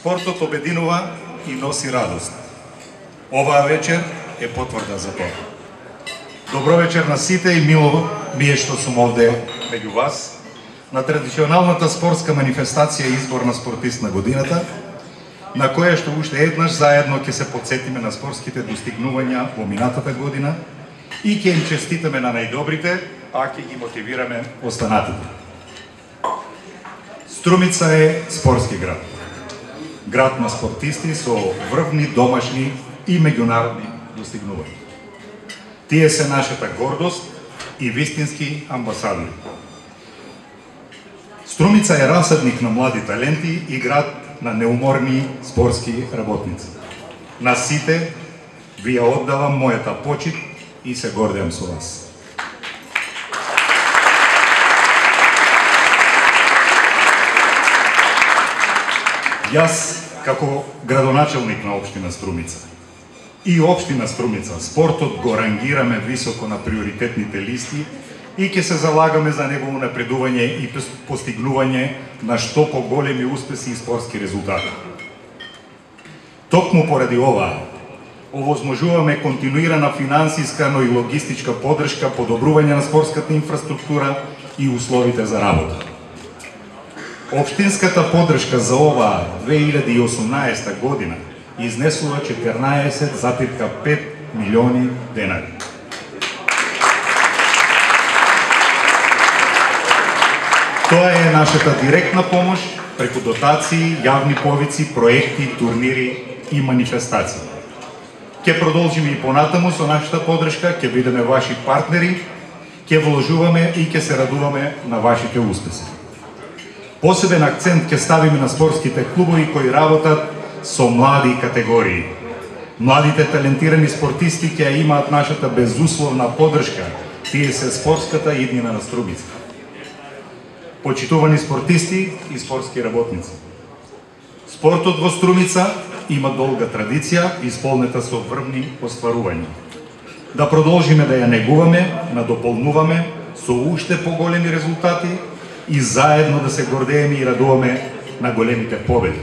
Спортот обединува и носи радост. Оваа вечер е потврда за тоа. Добро вечер на сите и мило ми е што сум овде меѓу вас на традиционалната спортска манифестација избор на спортист на годината, на која што уште еднаш заедно ќе се потсетиме на спортските достигнувања во минатата година и ќе им честитаме на најдобрите, а ќе ги мотивираме останатите. Струмица е спортски град. Град на спортисти со врвни домашни и меѓународни достигнувања. Тие се нашата гордост и вистински амбасадори. Струмица е расадник на млади таленти и град на неуморни спортски работници. На сите ви ја оддавам мојата почит и се гордеам со вас. Јас, како градоначелник на општина Струмица и општина Струмица, спортот го рангираме високо на приоритетните листи и ќе се залагаме за негово напредување и постигнување на што поголеми успеси и спортски резултати. Токму поради ова, овозможуваме континуирана финансиска, но и логистичка подршка, подобрување на спортската инфраструктура и условите за работа. Општинската подршка за оваа 2018 година изнесува 14,5 милиони денари. Тоа е нашата директна помош преку дотации, јавни повици, проекти, турнири и манифестации. Ќе продолжиме и понатаму со нашата подршка, ќе бидеме ваши партнери, ќе вложуваме и ќе се радуваме на вашите успеси. Посебен акцент ќе ставиме на спортските клубови кои работат со млади категории. Младите талентирани спортисти ќе имаат нашата безусловна подршка, тие се спортската иднина на Струмица. Почитувани спортисти и спортски работници. Спортот во Струмица има долга традиција, исполнета со врвни остварувања. Да продолжиме да ја негуваме, надополнуваме со уште поголеми резултати и заедно да се гордееме и радуваме на големите победи.